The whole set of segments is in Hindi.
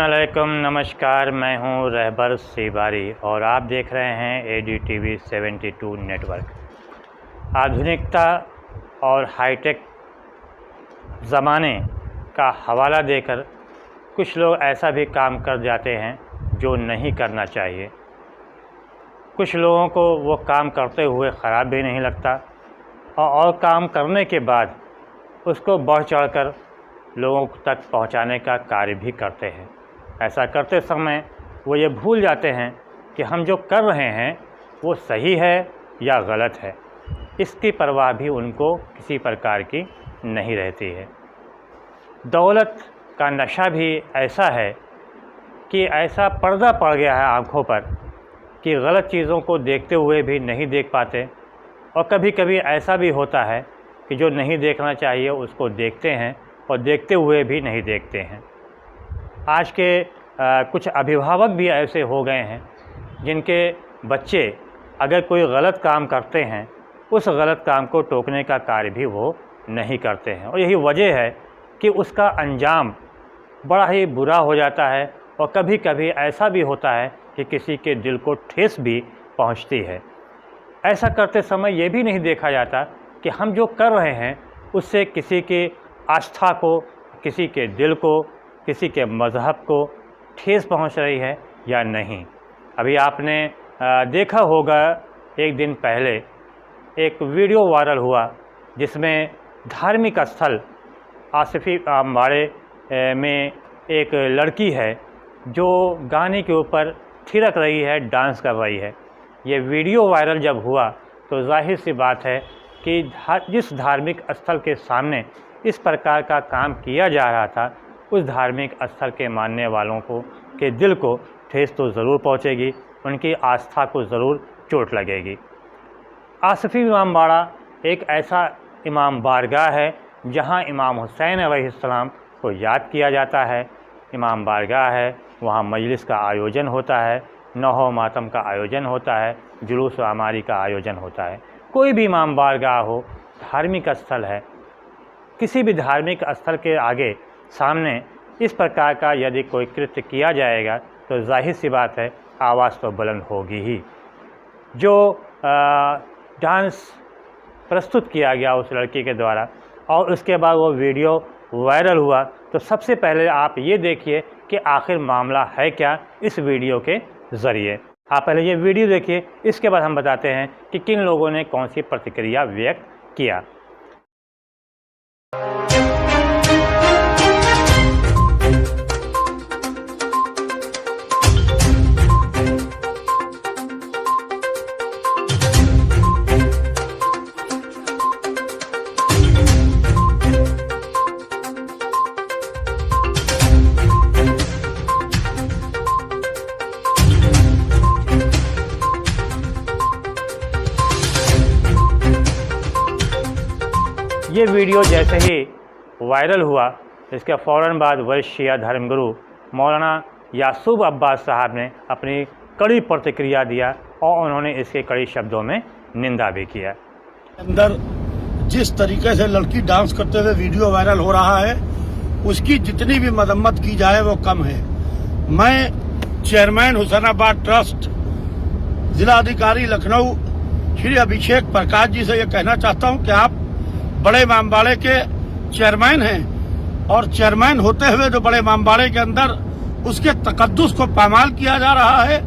अस्सलामुअलैकुम, नमस्कार। मैं हूं रहबर सीबारी और आप देख रहे हैं ADTV 72 नेटवर्क। आधुनिकता और हाईटेक ज़माने का हवाला देकर कुछ लोग ऐसा भी काम कर जाते हैं जो नहीं करना चाहिए। कुछ लोगों को वो काम करते हुए ख़राब भी नहीं लगता और काम करने के बाद उसको बढ़ चढ़कर लोगों तक पहुंचाने का कार्य भी करते हैं। ऐसा करते समय वो ये भूल जाते हैं कि हम जो कर रहे हैं वो सही है या गलत है। इसकी परवाह भी उनको किसी प्रकार की नहीं रहती है। दौलत का नशा भी ऐसा है कि ऐसा पर्दा पड़ गया है आँखों पर कि गलत चीज़ों को देखते हुए भी नहीं देख पाते, और कभी कभी ऐसा भी होता है कि जो नहीं देखना चाहिए उसको देखते हैं और देखते हुए भी नहीं देखते हैं। आज के कुछ अभिभावक भी ऐसे हो गए हैं जिनके बच्चे अगर कोई गलत काम करते हैं उस गलत काम को टोकने का कार्य भी वो नहीं करते हैं, और यही वजह है कि उसका अंजाम बड़ा ही बुरा हो जाता है। और कभी कभी ऐसा भी होता है कि किसी के दिल को ठेस भी पहुंचती है। ऐसा करते समय ये भी नहीं देखा जाता कि हम जो कर रहे हैं उससे किसी की आस्था को, किसी के दिल को, किसी के मज़हब को ठेस पहुंच रही है या नहीं। अभी आपने देखा होगा, एक दिन पहले एक वीडियो वायरल हुआ जिसमें धार्मिक स्थल आसिफी इमामबाड़े में एक लड़की है जो गाने के ऊपर थिरक रही है, डांस कर रही है। ये वीडियो वायरल जब हुआ तो जाहिर सी बात है कि जिस धार्मिक स्थल के सामने इस प्रकार का काम किया जा रहा था उस धार्मिक स्थल के मानने वालों को के दिल को ठेस तो ज़रूर पहुंचेगी, उनकी आस्था को ज़रूर चोट लगेगी। आसिफी इमामबाड़ा एक ऐसा इमाम बारगाह है जहां इमाम हुसैन अलैहिस्सलाम को याद किया जाता है। इमाम बारगाह है, वहां मजलिस का आयोजन होता है, नौह मातम का आयोजन होता है, जुलूस आमारी का आयोजन होता है। कोई भी इमाम बारगाह हो, धार्मिक स्थल है, किसी भी धार्मिक स्थल के आगे सामने इस प्रकार का यदि कोई कृत्य किया जाएगा तो जाहिर सी बात है आवाज़ तो बुलंद होगी ही। जो डांस प्रस्तुत किया गया उस लड़की के द्वारा और उसके बाद वो वीडियो वायरल हुआ, तो सबसे पहले आप ये देखिए कि आखिर मामला है क्या इस वीडियो के ज़रिए। आप पहले ये वीडियो देखिए, इसके बाद हम बताते हैं कि किन लोगों ने कौन सी प्रतिक्रिया व्यक्त किया। ये वीडियो जैसे ही वायरल हुआ, इसके फ़ौरन बाद वरिष्ठ शिया धर्मगुरु मौलाना यासूब अब्बास साहब ने अपनी कड़ी प्रतिक्रिया दिया और उन्होंने इसके कड़ी शब्दों में निंदा भी किया। अंदर जिस तरीके से लड़की डांस करते हुए वीडियो वायरल हो रहा है उसकी जितनी भी मरम्मत की जाए वो कम है। मैं चेयरमैन हुसैनाबाद ट्रस्ट जिला अधिकारी लखनऊ श्री अभिषेक प्रकाश जी से ये कहना चाहता हूँ कि आप बड़े इमामबाड़े के चेयरमैन हैं और चेयरमैन होते हुए जो बड़े इमामबाड़े के अंदर उसके तकद्दुस को पामाल किया जा रहा है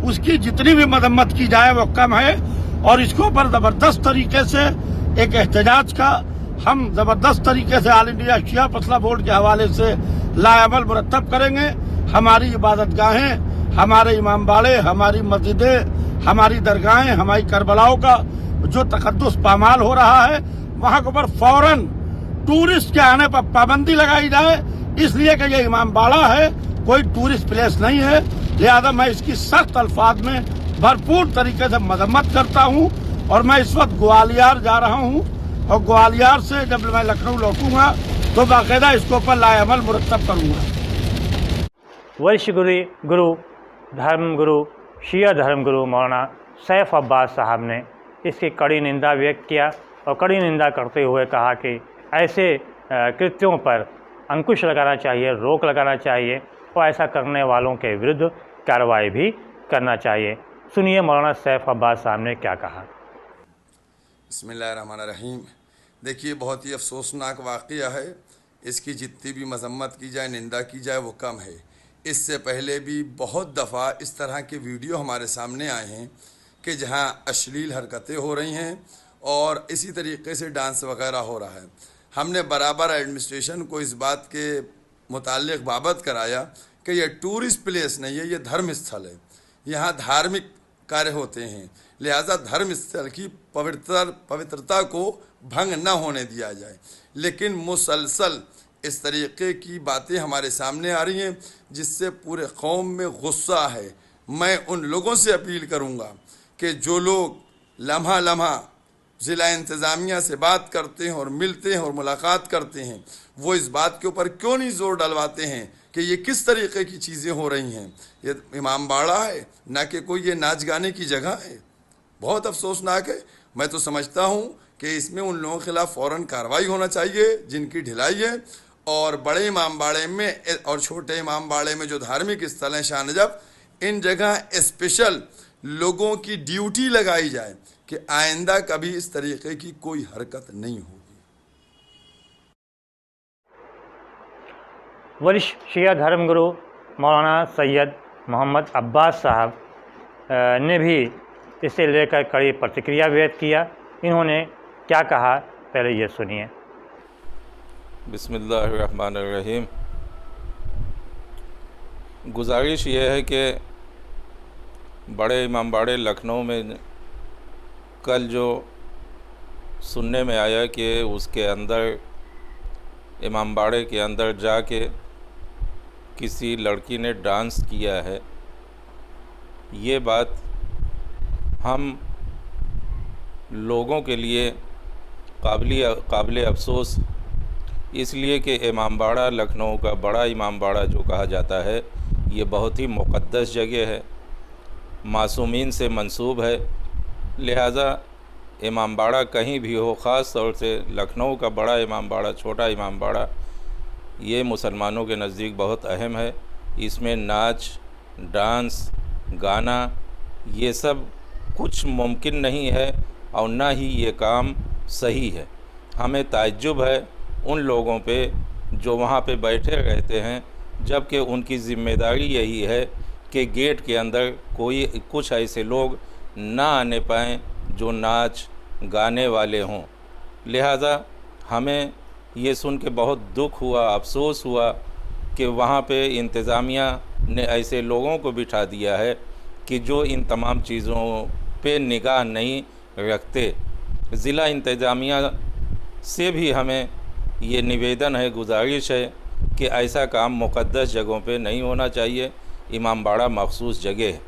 उसकी जितनी भी मरम्मत की जाए वो कम है। और इसको पर जबरदस्त तरीके से एक एहतजाज का हम जबरदस्त तरीके से ऑल इंडिया शिया फसला बोर्ड के हवाले से लाएमल मुरतब करेंगे। हमारी इबादतगाहें, हमारे इमामबाड़े, हमारी मस्जिदें, हमारी दरगाहें, हमारी करबलाओं का जो तकद्दुस पामाल हो रहा है वहां के ऊपर फौरन टूरिस्ट के आने पर पाबंदी लगाई जाए, इसलिए कि ये इमामबाड़ा है, कोई टूरिस्ट प्लेस नहीं है। लिहाजा मैं इसकी सख्त अल्फाज में भरपूर तरीके से मजम्मत करता हूं। और मैं इस वक्त ग्वालियर जा रहा हूं और ग्वालियर से जब मैं लखनऊ लौटूंगा तो बाकायदा इसके ऊपर लाएमल मुरतब करूंगा। वरिष्ठ गुरु धर्मगुरु शिया धर्मगुरु मौलाना सैफ अब्बास साहब ने इसकी कड़ी निंदा व्यक्त किया और कड़ी निंदा करते हुए कहा कि ऐसे कृत्यों पर अंकुश लगाना चाहिए, रोक लगाना चाहिए और ऐसा करने वालों के विरुद्ध कार्रवाई भी करना चाहिए। सुनिए मौलाना सैफ अब्बास साहब ने क्या कहा। बिस्मिल्लाहिर्रहमानिर्रहीम। देखिए, बहुत ही अफसोसनाक वाक़या है। इसकी जितनी भी मजम्मत की जाए, निंदा की जाए, वो कम है। इससे पहले भी बहुत दफ़ा इस तरह के वीडियो हमारे सामने आए हैं कि जहां अश्लील हरकतें हो रही हैं और इसी तरीके से डांस वगैरह हो रहा है। हमने बराबर एडमिनिस्ट्रेशन को इस बात के मुताल्लिक़ बाबत कराया कि यह टूरिस्ट प्लेस नहीं है, यह धर्म स्थल है। यहाँ धार्मिक कार्य होते हैं, लिहाजा धर्म स्थल की पवित्रता को भंग न होने दिया जाए। लेकिन मुसलसल इस तरीके की बातें हमारे सामने आ रही हैं जिससे पूरे कौम में गुस्सा है। मैं उन लोगों से अपील करूंगा कि जो लोग लम्हा लम्हा ज़िला इंतज़ामिया से बात करते हैं और मिलते हैं और मुलाकात करते हैं, वो इस बात के ऊपर क्यों नहीं ज़ोर डलवाते हैं कि ये किस तरीके की चीज़ें हो रही हैं। ये इमाम बाड़ा है, ना कि कोई ये नाच गाने की जगह है। बहुत अफसोसनाक है। मैं तो समझता हूँ कि इसमें उन लोगों के खिलाफ फ़ौरन कार्रवाई होना चाहिए जिनकी ढिलाई है, और बड़े इमाम बाड़े में और छोटे इमाम बाड़े में जो धार्मिक स्थल हैं शाह नजफ़, इन जगह स्पेशल लोगों की ड्यूटी लगाई जाए कि आइंदा कभी इस तरीके की कोई हरकत नहीं होगी। वरिष्ठ शिया धर्मगुरु मौलाना सैयद मोहम्मद अब्बास साहब ने भी इसे लेकर कड़ी प्रतिक्रिया व्यक्त किया। इन्होंने क्या कहा, पहले ये सुनिए। बिस्मिल्लाहिर्रहमानिर्रहीम। गुजारिश ये है कि बड़े इमामबाड़े लखनऊ में कल जो सुनने में आया कि उसके अंदर इमामबाड़े के अंदर जाके किसी लड़की ने डांस किया है, ये बात हम लोगों के लिए काबिल अफसोस, इसलिए कि इमामबाड़ा लखनऊ का बड़ा इमामबाड़ा जो कहा जाता है, ये बहुत ही मुक़द्दस जगह है, मासूमीन से मंसूब है। लिहाजा इमामबाड़ा कहीं भी हो, ख़ास तौर से लखनऊ का बड़ा इमामबाड़ा, छोटा इमामबाड़ा, ये मुसलमानों के नज़दीक बहुत अहम है। इसमें नाच, डांस, गाना, ये सब कुछ मुमकिन नहीं है और ना ही ये काम सही है। हमें ताज्जुब है उन लोगों पे जो वहाँ पे बैठे रहते हैं, जबकि उनकी ज़िम्मेदारी यही है कि गेट के अंदर कुछ ऐसे लोग ना आने पाएँ जो नाच गाने वाले हों। लिहाजा हमें ये सुन के बहुत दुख हुआ, अफसोस हुआ कि वहाँ पे इंतज़ामिया ने ऐसे लोगों को बिठा दिया है कि जो इन तमाम चीज़ों पे निगाह नहीं रखते। ज़िला इंतज़ामिया से भी हमें ये निवेदन है, गुजारिश है कि ऐसा काम मुक़द्दस जगहों पे नहीं होना चाहिए। इमामबाड़ा मखसूस जगह है,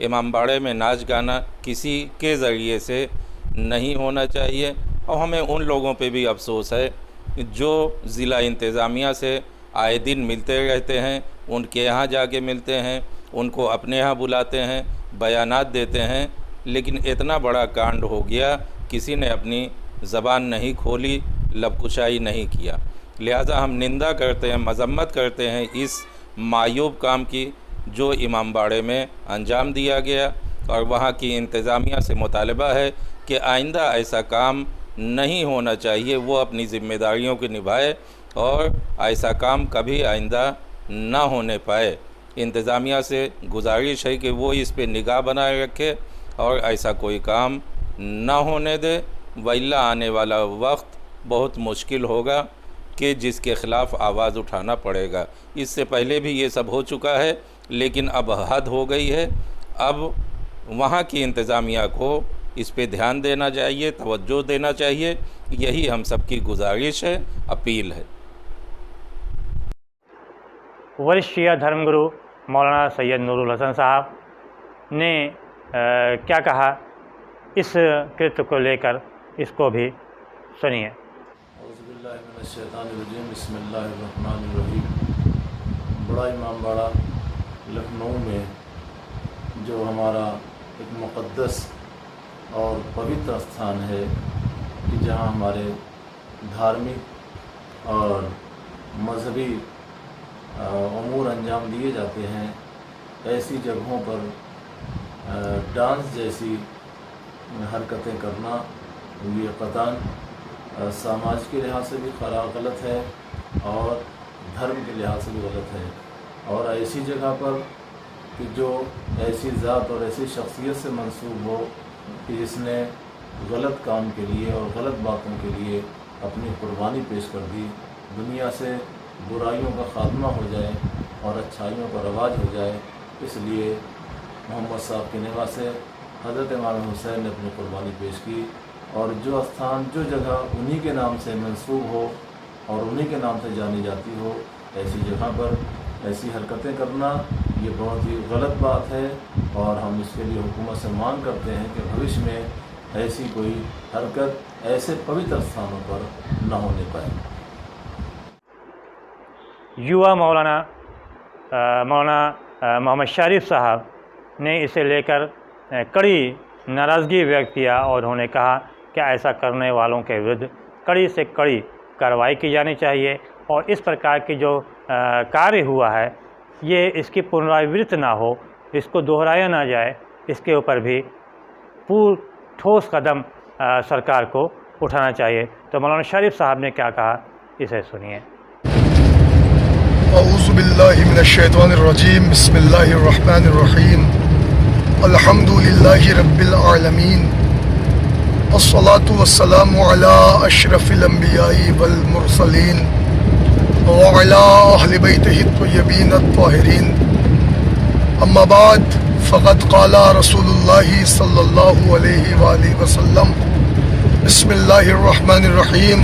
इमामबाड़े में नाच गाना किसी के ज़रिए से नहीं होना चाहिए। और हमें उन लोगों पे भी अफसोस है जो ज़िला इंतज़ामिया से आए दिन मिलते रहते हैं, उनके यहाँ जाके मिलते हैं, उनको अपने यहाँ बुलाते हैं, बयानात देते हैं, लेकिन इतना बड़ा कांड हो गया, किसी ने अपनी ज़बान नहीं खोली, लबकुशाई नहीं किया। लिहाजा हम निंदा करते हैं, मजम्मत करते हैं इस मायूब काम की जो इमामबाड़े में अंजाम दिया गया, और वहाँ की इंतज़ामिया से मुतालबा है कि आइंदा ऐसा काम नहीं होना चाहिए। वो अपनी ज़िम्मेदारियों को निभाए और ऐसा काम कभी आइंदा ना होने पाए। इंतज़ामिया से गुजारिश है कि वो इस पे निगाह बनाए रखे और ऐसा कोई काम ना होने दे, वइल्ला आने वाला वक्त बहुत मुश्किल होगा कि जिसके ख़िलाफ़ आवाज़ उठाना पड़ेगा। इससे पहले भी ये सब हो चुका है, लेकिन अब हद हो गई है। अब वहाँ की इंतज़ामिया को इस पे ध्यान देना चाहिए, तवज्जो देना चाहिए। यही हम सब की गुजारिश है, अपील है। वरिष्ठ शिया धर्मगुरु मौलाना सैयद नूरुल हसन साहब ने क्या कहा इस कृत्य को लेकर, इसको भी सुनिए। बड़ा इमामबाड़ा लखनऊ में जो हमारा एक मुक़द्दस और पवित्र स्थान है कि जहाँ हमारे धार्मिक और मज़हबी अमूर अंजाम दिए जाते हैं, ऐसी जगहों पर डांस जैसी हरकतें करना ये क़तन समाज के लिहाज से भी गलत है और धर्म के लिहाज से भी गलत है। और ऐसी जगह पर कि जो ऐसी ज़ात और ऐसी शख्सियत से मंसूब हो कि जिसने गलत काम के लिए और गलत बातों के लिए अपनी कुर्बानी पेश कर दी, दुनिया से बुराइयों का खात्मा हो जाए और अच्छाइयों का रवाज हो जाए, इसलिए मोहम्मद साहब की निगाह से हज़रत इमाम हुसैन ने अपनी कुर्बानी पेश की। और जो स्थान जो जगह उन्हीं के नाम से मंसूब हो और उन्हीं के नाम से जानी जाती हो, ऐसी जगह पर ऐसी हरकतें करना ये बहुत ही गलत बात है और हम इसके लिए हुकूमत से मांग करते हैं कि भविष्य में ऐसी कोई हरकत ऐसे पवित्र स्थानों पर न होने पाए। युवा मौलाना मोहम्मद शारिफ साहब ने इसे लेकर कड़ी नाराज़गी व्यक्त किया और उन्होंने कहा कि ऐसा करने वालों के विरुद्ध कड़ी से कड़ी कार्रवाई की जानी चाहिए और इस प्रकार की जो कार्य हुआ है ये इसकी पुनरावृत्ति ना हो, इसको दोहराया ना जाए, इसके ऊपर भी ठोस कदम सरकार को उठाना चाहिए। तो मौलाना शारिफ साहब ने क्या कहा, इसे सुनिए। औज़ु बिल्लाहि मिनश शैतानिर रजीम, बिस्मिल्लाहिर रहमानिर रहीम, अल्हम्दुलिल्लाहि रब्बिल आलमीन, अस्सलातु वस्सलामु अला अशरफिल अंबियाई वल मुरसलीन व अला अहलि बैतिहि त्वय्यबीन अत्ताहिरीन, अम्मा बाद फ़क़द क़ाला रसूलुल्लाहि सल्लल्लाहु अलैहि वआलिहि वसल्लम, बिस्मिल्लाहिर रहमानिर रहीम,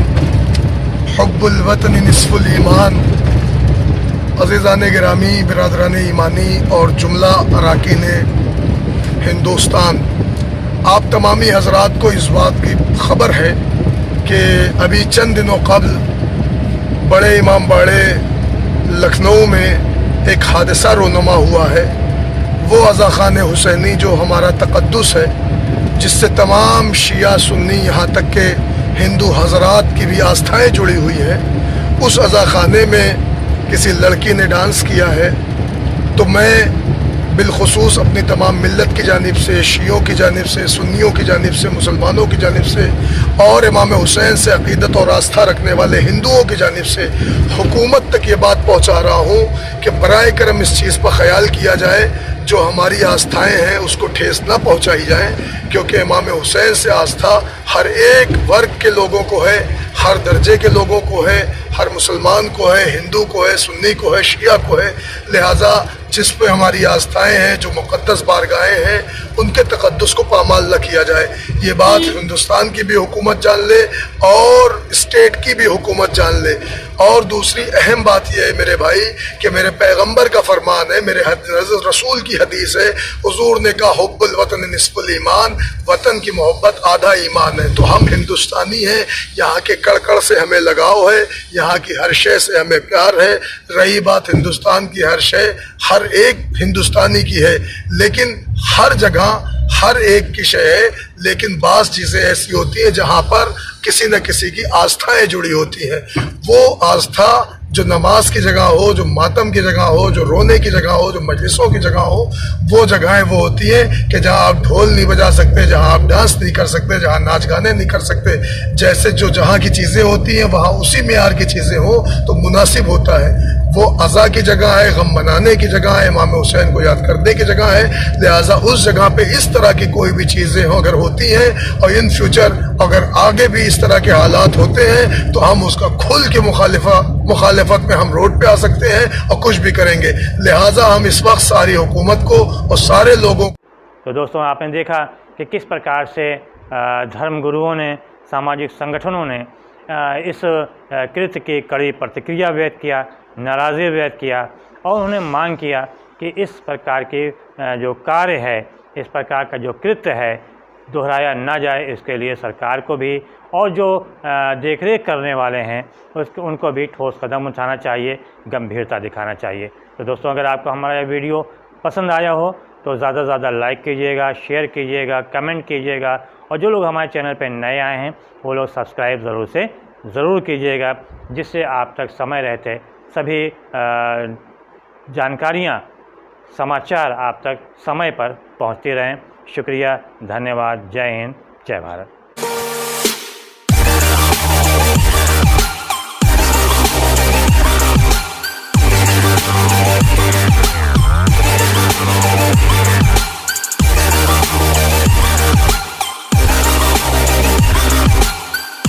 हुब्बुल वतन निस्फुल ईमान। अज़ीज़ान गिरामी, बिरादरान ईमानी और जुमला अराकीन हिंदुस्तान, आप तमामी हज़रात को इस बात की ख़बर है कि अभी चंद दिनों कबल बड़े इमाम बाड़े लखनऊ में एक हादसा रोनुमा हुआ है। वो अज़ा ख़ान हुसैनी जो हमारा तक़द्दुस है, जिससे तमाम शिया सुन्नी यहाँ तक के हिंदू हज़रात की भी आस्थाएं जुड़ी हुई है, उस अज़ा ख़ाने में किसी लड़की ने डांस किया है। तो मैं बिलखुसूस अपनी तमाम मिल्लत की जानिब से, शियों की जानिब से, सुन्नियों की जानिब से, मुसलमानों की जानिब से और इमाम हुसैन से अक़ीदत और आस्था रखने वाले हिंदुओं की जानिब से हुकूमत तक ये बात पहुँचा रहा हूँ कि बराए करम इस चीज़ पर ख्याल किया जाए, जो हमारी आस्थाएं हैं उसको ठेस ना पहुँचाई जाए, क्योंकि इमाम हुसैन से आस्था हर एक वर्ग के लोगों को है, हर दर्जे के लोगों को है, हर मुसलमान को है, हिंदू को है, सुन्नी को है, शिया को है। लिहाजा जिस पे हमारी आस्थाएं हैं, जो मुक़द्दस बारगाहें हैं, उनके तक़द्दुस को पामाल न किया जाए। ये बात हिंदुस्तान की भी हुकूमत जान ले और स्टेट की भी हुकूमत जान ले। और दूसरी अहम बात यह है मेरे भाई कि मेरे पैगंबर का फरमान है, मेरे रसूल की हदीस है, हुजूर ने कहा हुब्बुल वतन निस्फुल ईमान, वतन की मोहब्बत आधा ईमान है। तो हम हिंदुस्तानी हैं, यहाँ के कड़कड़ से हमें लगाव है, यहाँ की हर शय से हमें प्यार है। रही बात हिंदुस्तान की हर शय हर एक हिंदुस्तानी की है, लेकिन हर जगह हर एक की शय है, लेकिन बाज़ चीज़ें ऐसी होती हैं जहाँ पर किसी न किसी की आस्थाएं जुड़ी होती हैं। वो आस्था जो नमाज की जगह हो, जो मातम की जगह हो, जो रोने की जगह हो, जो मजलिसों की जगह हो, वो जगहें वो होती हैं कि जहाँ आप ढोल नहीं बजा सकते, जहाँ आप डांस नहीं कर सकते, जहाँ नाच गाने नहीं कर सकते। जैसे जो जहाँ की चीज़ें होती हैं वहाँ उसी मेयार की चीज़ें हो तो मुनासिब होता है। वो अज़ा की जगह है, गम मनाने की जगह है, इमाम हुसैन को याद करने की जगह है। लिहाजा उस जगह पे इस तरह की कोई भी चीज़ें हो अगर होती हैं और इन फ्यूचर अगर आगे भी इस तरह के हालात होते हैं तो हम उसका खुल के मुखालिफत में हम रोड पे आ सकते हैं और कुछ भी करेंगे। लिहाजा हम इस वक्त सारी हुकूमत को और सारे लोगों तो दोस्तों आपने देखा कि किस प्रकार से धर्म गुरुओं ने, सामाजिक संगठनों ने इस कृत्य की कड़ी प्रतिक्रिया व्यक्त किया, नाराज़गी व्यक्त किया और उन्होंने मांग किया कि इस प्रकार के जो कार्य है, इस प्रकार का जो कृत्य है दोहराया ना जाए। इसके लिए सरकार को भी और जो देखरेख करने वाले हैं उनको भी ठोस कदम उठाना चाहिए, गंभीरता दिखाना चाहिए। तो दोस्तों अगर आपको हमारा यह वीडियो पसंद आया हो तो ज़्यादा से ज़्यादा लाइक कीजिएगा, शेयर कीजिएगा, कमेंट कीजिएगा और जो लोग हमारे चैनल पर नए आए हैं वो लोग सब्सक्राइब ज़रूर कीजिएगा, जिससे आप तक समय रहते सभी जानकारियाँ, समाचार आप तक समय पर पहुँचती रहें। शुक्रिया, धन्यवाद, जय हिंद, जय भारत।